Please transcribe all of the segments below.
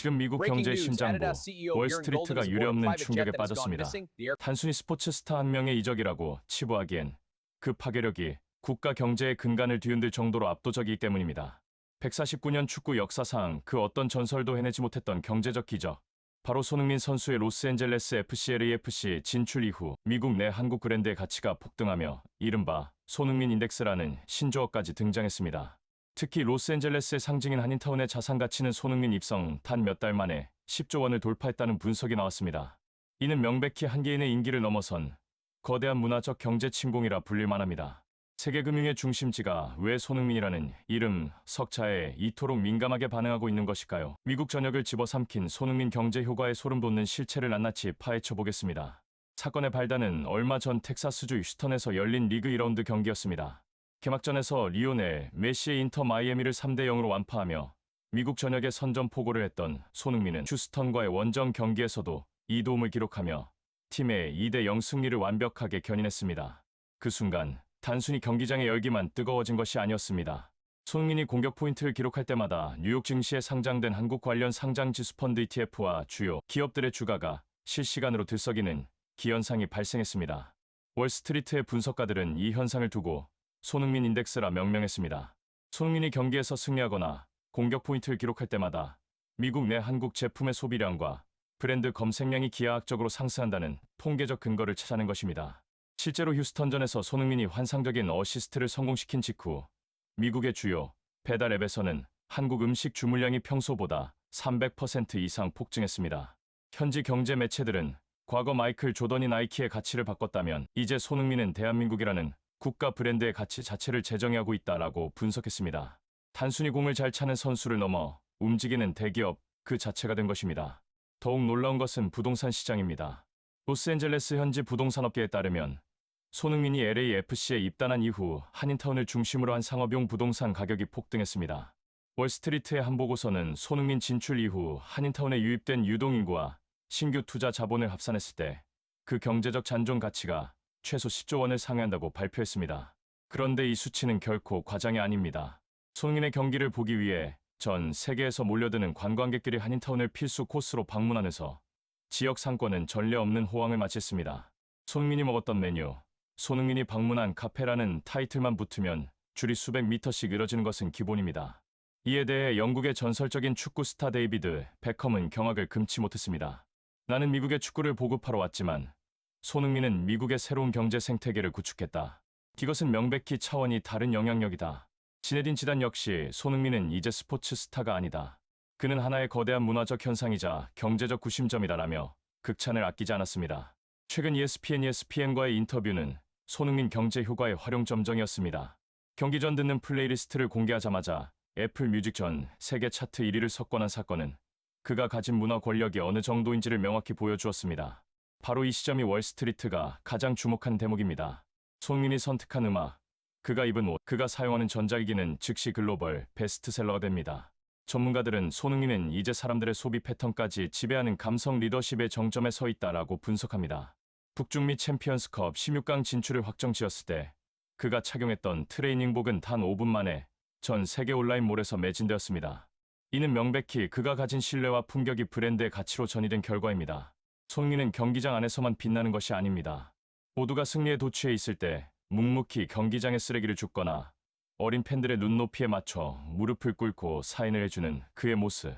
지금 미국 경제의 심장부 월스트리트가 유례없는 충격에 빠졌습니다. 단순히 스포츠 스타 한 명의 이적이라고 치부하기엔 그 파괴력이 국가 경제의 근간을 뒤흔들 정도로 압도적이기 때문입니다. 149년 축구 역사상 그 어떤 전설도 해내지 못했던 경제적 기적. 바로 손흥민 선수의 로스앤젤레스 FC LAFC 진출 이후 미국 내 한국 브랜드의 가치가 폭등하며 이른바 손흥민 인덱스라는 신조어까지 등장했습니다. 특히 로스앤젤레스의 상징인 한인타운의 자산 가치는 손흥민 입성 단 몇 달 만에 10조 원을 돌파했다는 분석이 나왔습니다. 이는 명백히 한 개인의 인기를 넘어선 거대한 문화적 경제 침공이라 불릴 만합니다. 세계 금융의 중심지가 왜 손흥민이라는 이름, 석자에 이토록 민감하게 반응하고 있는 것일까요? 미국 전역을 집어삼킨 손흥민 경제 효과에 소름 돋는 실체를 낱낱이 파헤쳐 보겠습니다. 사건의 발단은 얼마 전 텍사스주 휴스턴에서 열린 리그 2라운드 경기였습니다. 개막전에서 리오넬 메시의 인터 마이애미를 3대0으로 완파하며 미국 전역에 선전포고를 했던 손흥민은 휴스턴과의 원정 경기에서도 2도움을 기록하며 팀의 2대0 승리를 완벽하게 견인했습니다. 그 순간 단순히 경기장의 열기만 뜨거워진 것이 아니었습니다. 손흥민이 공격 포인트를 기록할 때마다 뉴욕 증시에 상장된 한국 관련 상장 지수 펀드 ETF와 주요 기업들의 주가가 실시간으로 들썩이는 기현상이 발생했습니다. 월스트리트의 분석가들은 이 현상을 두고 손흥민 인덱스라 명명했습니다. 손흥민이 경기에서 승리하거나 공격 포인트를 기록할 때마다 미국 내 한국 제품의 소비량과 브랜드 검색량이 기하학적으로 상승한다는 통계적 근거를 찾아낸 것입니다. 실제로 휴스턴전에서 손흥민이 환상적인 어시스트를 성공시킨 직후 미국의 주요 배달 앱에서는 한국 음식 주문량이 평소보다 300% 이상 폭증했습니다. 현지 경제 매체들은 과거 마이클 조던이 나이키의 가치를 바꿨다면 이제 손흥민은 대한민국이라는 국가 브랜드의 가치 자체를 재정의하고 있다라고 분석했습니다. 단순히 공을 잘 차는 선수를 넘어 움직이는 대기업 그 자체가 된 것입니다. 더욱 놀라운 것은 부동산 시장입니다. 로스앤젤레스 현지 부동산업계에 따르면 손흥민이 LAFC에 입단한 이후 한인타운을 중심으로 한 상업용 부동산 가격이 폭등했습니다. 월스트리트의 한 보고서는 손흥민 진출 이후 한인타운에 유입된 유동인구와 신규 투자 자본을 합산했을 때 그 경제적 잔존 가치가 최소 10조 원을 상회한다고 발표했습니다. 그런데 이 수치는 결코 과장이 아닙니다. 손흥민의 경기를 보기 위해 전 세계에서 몰려드는 관광객들이 한인타운을 필수 코스로 방문하면서 지역 상권은 전례 없는 호황을 마쳤습니다. 손흥민이 먹었던 메뉴, 손흥민이 방문한 카페라는 타이틀만 붙으면 줄이 수백 미터씩 이뤄지는 것은 기본입니다. 이에 대해 영국의 전설적인 축구 스타 데이비드 베컴은 경악을 금치 못했습니다. 나는 미국의 축구를 보급하러 왔지만 손흥민은 미국의 새로운 경제 생태계를 구축했다. 이것은 명백히 차원이 다른 영향력이다. 지네딘 지단 역시 손흥민은 이제 스포츠 스타가 아니다. 그는 하나의 거대한 문화적 현상이자 경제적 구심점이다라며 극찬을 아끼지 않았습니다. 최근 ESPN과의 인터뷰는 손흥민 경제 효과의 활용점정이었습니다. 경기 전 듣는 플레이리스트를 공개하자마자 애플 뮤직 전 세계 차트 1위를 석권한 사건은 그가 가진 문화 권력이 어느 정도인지를 명확히 보여주었습니다. 바로 이 시점이 월스트리트가 가장 주목한 대목입니다. 손흥민이 선택한 음악, 그가 입은 옷, 그가 사용하는 전자기기는 즉시 글로벌 베스트셀러가 됩니다. 전문가들은 손흥민은 이제 사람들의 소비 패턴까지 지배하는 감성 리더십의 정점에 서 있다라고 분석합니다. 북중미 챔피언스컵 16강 진출을 확정지었을 때 그가 착용했던 트레이닝복은 단 5분 만에 전 세계 온라인몰에서 매진되었습니다. 이는 명백히 그가 가진 신뢰와 품격이 브랜드의 가치로 전이된 결과입니다. 손흥민은 경기장 안에서만 빛나는 것이 아닙니다. 모두가 승리에 도취해 있을 때 묵묵히 경기장에 쓰레기를 줍거나 어린 팬들의 눈높이에 맞춰 무릎을 꿇고 사인을 해주는 그의 모습.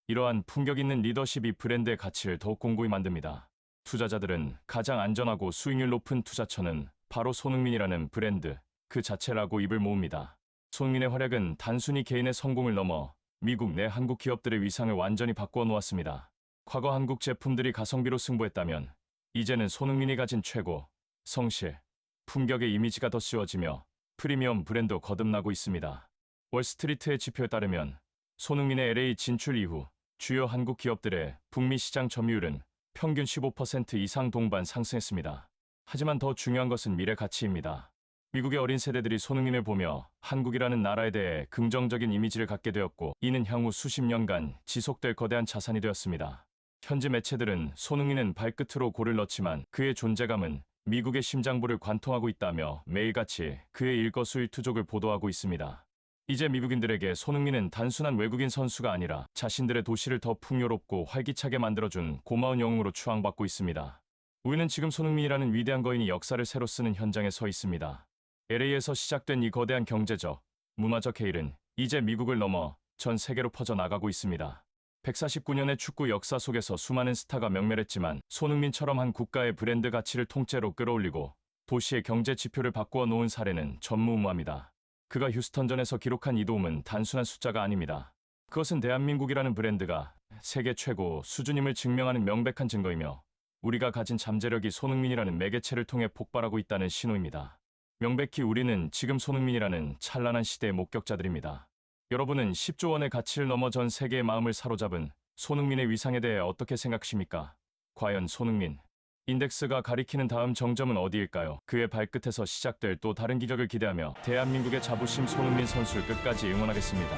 이러한 품격 있는 리더십이 브랜드의 가치를 더욱 공고히 만듭니다. 투자자들은 가장 안전하고 수익률 높은 투자처는 바로 손흥민이라는 브랜드 그 자체라고 입을 모읍니다. 손흥민의 활약은 단순히 개인의 성공을 넘어 미국 내 한국 기업들의 위상을 완전히 바꾸어 놓았습니다. 과거 한국 제품들이 가성비로 승부했다면 이제는 손흥민이 가진 최고, 성실, 품격의 이미지가 더 씌워지며 프리미엄 브랜드 거듭나고 있습니다. 월스트리트의 지표에 따르면 손흥민의 LA 진출 이후 주요 한국 기업들의 북미 시장 점유율은 평균 15% 이상 동반 상승했습니다. 하지만 더 중요한 것은 미래 가치입니다. 미국의 어린 세대들이 손흥민을 보며 한국이라는 나라에 대해 긍정적인 이미지를 갖게 되었고 이는 향후 수십 년간 지속될 거대한 자산이 되었습니다. 현지 매체들은 손흥민은 발끝으로 골을 넣지만 그의 존재감은 미국의 심장부를 관통하고 있다며 매일같이 그의 일거수일투족을 보도하고 있습니다. 이제 미국인들에게 손흥민은 단순한 외국인 선수가 아니라 자신들의 도시를 더 풍요롭고 활기차게 만들어준 고마운 영웅으로 추앙받고 있습니다. 우리는 지금 손흥민이라는 위대한 거인이 역사를 새로 쓰는 현장에 서 있습니다. LA에서 시작된 이 거대한 경제적, 문화적 헤일은 이제 미국을 넘어 전 세계로 퍼져나가고 있습니다. 149년의 축구 역사 속에서 수많은 스타가 명멸했지만 손흥민처럼 한 국가의 브랜드 가치를 통째로 끌어올리고 도시의 경제 지표를 바꾸어 놓은 사례는 전무후무합니다. 그가 휴스턴전에서 기록한 이 도움은 단순한 숫자가 아닙니다. 그것은 대한민국이라는 브랜드가 세계 최고 수준임을 증명하는 명백한 증거이며 우리가 가진 잠재력이 손흥민이라는 매개체를 통해 폭발하고 있다는 신호입니다. 명백히 우리는 지금 손흥민이라는 찬란한 시대의 목격자들입니다. 여러분은 10조 원의 가치를 넘어 전 세계의 마음을 사로잡은 손흥민의 위상에 대해 어떻게 생각하십니까? 과연 손흥민 인덱스가 가리키는 다음 정점은 어디일까요? 그의 발끝에서 시작될 또 다른 기적을 기대하며 대한민국의 자부심 손흥민 선수를 끝까지 응원하겠습니다.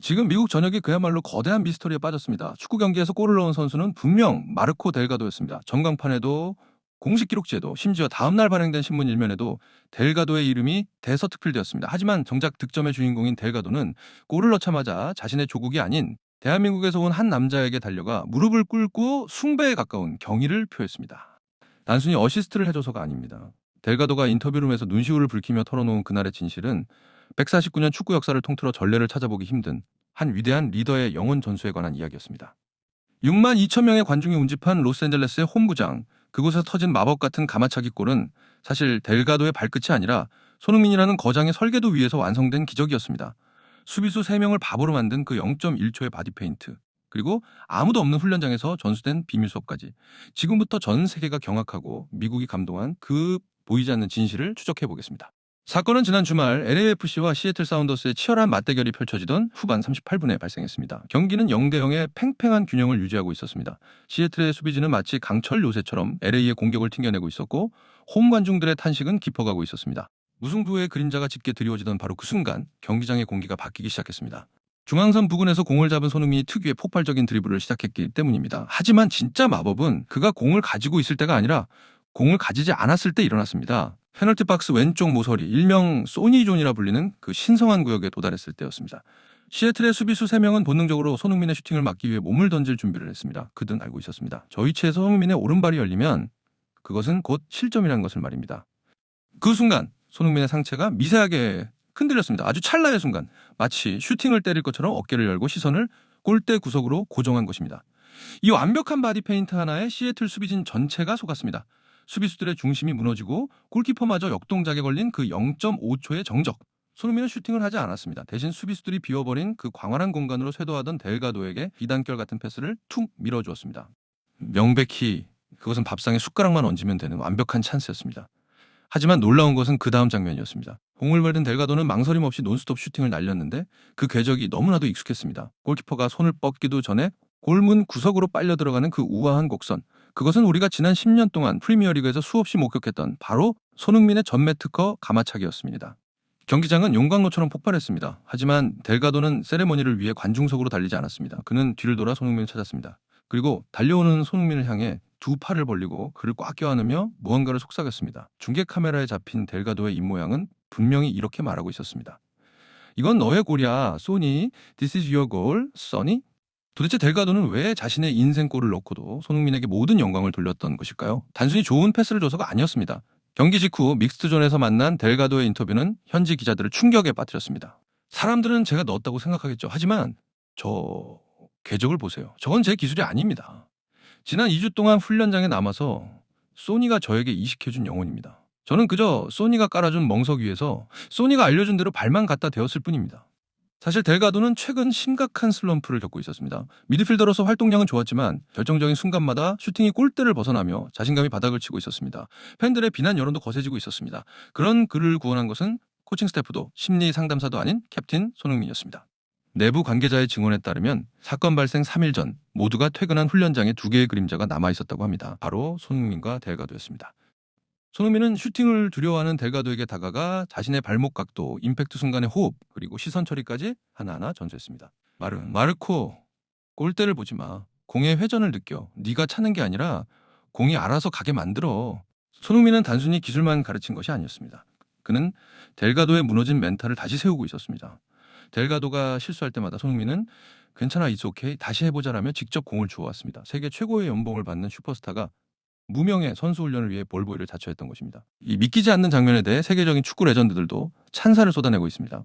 지금 미국 전역이 그야말로 거대한 미스터리에 빠졌습니다. 축구 경기에서 골을 넣은 선수는 분명 마르코 델가도였습니다. 전광판에도 공식 기록지에도 심지어 다음날 발행된 신문 일면에도 델가도의 이름이 대서특필되었습니다. 하지만 정작 득점의 주인공인 델가도는 골을 넣자마자 자신의 조국이 아닌 대한민국에서 온 한 남자에게 달려가 무릎을 꿇고 숭배에 가까운 경의를 표했습니다. 단순히 어시스트를 해줘서가 아닙니다. 델가도가 인터뷰룸에서 눈시울을 붉히며 털어놓은 그날의 진실은 149년 축구 역사를 통틀어 전례를 찾아보기 힘든 한 위대한 리더의 영혼 전수에 관한 이야기였습니다. 6만 2천 명의 관중이 운집한 로스앤젤레스의 홈구장, 그곳에서 터진 마법 같은 가마차기 골은 사실 델가도의 발끝이 아니라 손흥민이라는 거장의 설계도 위에서 완성된 기적이었습니다. 수비수 3명을 바보로 만든 그 0.1초의 바디페인트, 그리고 아무도 없는 훈련장에서 전수된 비밀 수업까지 지금부터 전 세계가 경악하고 미국이 감동한 그 보이지 않는 진실을 추적해 보겠습니다. 사건은 지난 주말 LAFC와 시애틀 사운더스의 치열한 맞대결이 펼쳐지던 후반 38분에 발생했습니다. 경기는 0대0의 팽팽한 균형을 유지하고 있었습니다. 시애틀의 수비진은 마치 강철 요새처럼 LA의 공격을 튕겨내고 있었고 홈 관중들의 탄식은 깊어가고 있었습니다. 무승부의 그림자가 짙게 드리워지던 바로 그 순간 경기장의 공기가 바뀌기 시작했습니다. 중앙선 부근에서 공을 잡은 손흥민이 특유의 폭발적인 드리블을 시작했기 때문입니다. 하지만 진짜 마법은 그가 공을 가지고 있을 때가 아니라 공을 가지지 않았을 때 일어났습니다. 페널티 박스 왼쪽 모서리, 일명 소니존이라 불리는 그 신성한 구역에 도달했을 때였습니다. 시애틀의 수비수 3명은 본능적으로 손흥민의 슈팅을 막기 위해 몸을 던질 준비를 했습니다. 그든 알고 있었습니다. 저 위치에서 손흥민의 오른발이 열리면 그것은 곧 실점이라는 것을 말입니다. 그 순간 손흥민의 상체가 미세하게 흔들렸습니다. 아주 찰나의 순간 마치 슈팅을 때릴 것처럼 어깨를 열고 시선을 골대 구석으로 고정한 것입니다. 이 완벽한 바디 페인트 하나에 시애틀 수비진 전체가 속았습니다. 수비수들의 중심이 무너지고 골키퍼마저 역동작에 걸린 그 0.5초의 정적. 손흥민은 슈팅을 하지 않았습니다. 대신 수비수들이 비워버린 그 광활한 공간으로 쇄도하던 델가도에게 비단결 같은 패스를 툭 밀어주었습니다. 명백히 그것은 밥상에 숟가락만 얹으면 되는 완벽한 찬스였습니다. 하지만 놀라운 것은 그 다음 장면이었습니다. 공을 받은 델가도는 망설임 없이 논스톱 슈팅을 날렸는데 그 궤적이 너무나도 익숙했습니다. 골키퍼가 손을 뻗기도 전에 골문 구석으로 빨려 들어가는 그 우아한 곡선. 그것은 우리가 지난 10년 동안 프리미어리그에서 수없이 목격했던 바로 손흥민의 전매 특허 가마차기였습니다. 경기장은 용광로처럼 폭발했습니다. 하지만 델가도는 세레머니를 위해 관중석으로 달리지 않았습니다. 그는 뒤를 돌아 손흥민을 찾았습니다. 그리고 달려오는 손흥민을 향해 두 팔을 벌리고 그를 꽉 껴안으며 무언가를 속삭였습니다. 중계 카메라에 잡힌 델가도의 입모양은 분명히 이렇게 말하고 있었습니다. 이건 너의 골이야, 소니. This is your goal, 써니? 도대체 델가도는 왜 자신의 인생골을 넣고도 손흥민에게 모든 영광을 돌렸던 것일까요? 단순히 좋은 패스를 줘서가 아니었습니다. 경기 직후 믹스드존에서 만난 델가도의 인터뷰는 현지 기자들을 충격에 빠뜨렸습니다. 사람들은 제가 넣었다고 생각하겠죠. 하지만 저 궤적을 보세요. 저건 제 기술이 아닙니다. 지난 2주 동안 훈련장에 남아서 소니가 저에게 이식해준 영혼입니다. 저는 그저 소니가 깔아준 멍석 위에서 소니가 알려준 대로 발만 갖다 대었을 뿐입니다. 사실 델가도는 최근 심각한 슬럼프를 겪고 있었습니다. 미드필더로서 활동량은 좋았지만 결정적인 순간마다 슈팅이 골대를 벗어나며 자신감이 바닥을 치고 있었습니다. 팬들의 비난 여론도 거세지고 있었습니다. 그런 그를 구원한 것은 코칭 스태프도 심리 상담사도 아닌 캡틴 손흥민이었습니다. 내부 관계자의 증언에 따르면 사건 발생 3일 전 모두가 퇴근한 훈련장에 2개의 그림자가 남아있었다고 합니다. 바로 손흥민과 델가도였습니다. 손흥민은 슈팅을 두려워하는 델가도에게 다가가 자신의 발목 각도, 임팩트 순간의 호흡, 그리고 시선 처리까지 하나하나 전수했습니다. 마르코, 골대를 보지 마. 공의 회전을 느껴. 네가 차는 게 아니라 공이 알아서 가게 만들어. 손흥민은 단순히 기술만 가르친 것이 아니었습니다. 그는 델가도의 무너진 멘탈을 다시 세우고 있었습니다. 델가도가 실수할 때마다 손흥민은 괜찮아, it's okay, 다시 해보자라며 직접 공을 주워왔습니다. 세계 최고의 연봉을 받는 슈퍼스타가 무명의 선수 훈련을 위해 볼보이를 자처했던 것입니다. 이 믿기지 않는 장면에 대해 세계적인 축구 레전드들도 찬사를 쏟아내고 있습니다.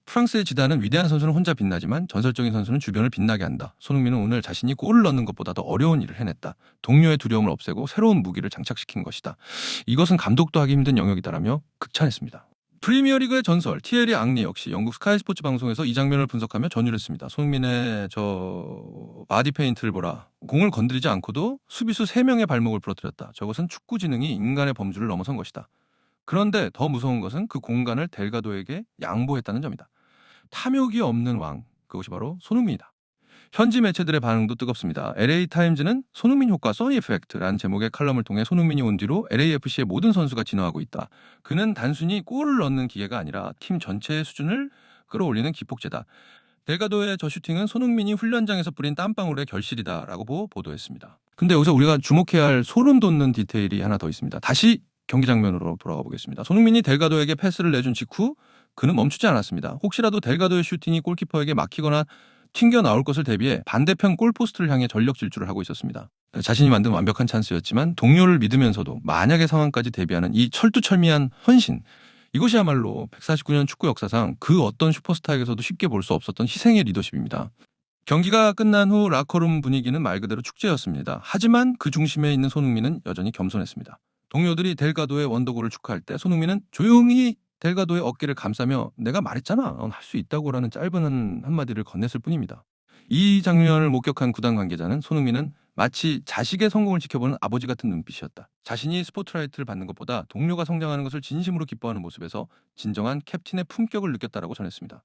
프랑스의 지단은 위대한 선수는 혼자 빛나지만 전설적인 선수는 주변을 빛나게 한다. 손흥민은 오늘 자신이 골을 넣는 것보다 더 어려운 일을 해냈다. 동료의 두려움을 없애고 새로운 무기를 장착시킨 것이다. 이것은 감독도 하기 힘든 영역이다라며 극찬했습니다. 프리미어리그의 전설 티에리 앙리 역시 영국 스카이 스포츠 방송에서 이 장면을 분석하며 전율했습니다. 손흥민의 바디 페인트를 보라. 공을 건드리지 않고도 수비수 3명의 발목을 부러뜨렸다. 저것은 축구 지능이 인간의 범주를 넘어선 것이다. 그런데 더 무서운 것은 그 공간을 델가도에게 양보했다는 점이다. 탐욕이 없는 왕, 그것이 바로 손흥민이다. 현지 매체들의 반응도 뜨겁습니다. LA타임즈는 손흥민 효과 써니 에펙트라는 제목의 칼럼을 통해 손흥민이 온 뒤로 LAFC의 모든 선수가 진화하고 있다. 그는 단순히 골을 넣는 기계가 아니라 팀 전체의 수준을 끌어올리는 기폭제다. 델가도의 저 슈팅은 손흥민이 훈련장에서 뿌린 땀방울의 결실이다라고 보도했습니다. 근데 여기서 우리가 주목해야 할 소름 돋는 디테일이 하나 더 있습니다. 다시 경기 장면으로 돌아가 보겠습니다. 손흥민이 델가도에게 패스를 내준 직후 그는 멈추지 않았습니다. 혹시라도 델가도의 슈팅이 골키퍼에게 막히거나 튕겨 나올 것을 대비해 반대편 골포스트를 향해 전력 질주를 하고 있었습니다. 자신이 만든 완벽한 찬스였지만 동료를 믿으면서도 만약의 상황까지 대비하는 이 철두철미한 헌신, 이것이야말로 149년 축구 역사상 그 어떤 슈퍼스타에게서도 쉽게 볼 수 없었던 희생의 리더십입니다. 경기가 끝난 후 라커룸 분위기는 말 그대로 축제였습니다. 하지만 그 중심에 있는 손흥민은 여전히 겸손했습니다. 동료들이 델가도의 원더골을 축하할 때 손흥민은 조용히 델가도의 어깨를 감싸며 내가 말했잖아, 넌 할 수 있다고 라는 짧은 한마디를 건넸을 뿐입니다. 이 장면을 목격한 구단 관계자는 손흥민은 마치 자식의 성공을 지켜보는 아버지 같은 눈빛이었다. 자신이 스포트라이트를 받는 것보다 동료가 성장하는 것을 진심으로 기뻐하는 모습에서 진정한 캡틴의 품격을 느꼈다라고 전했습니다.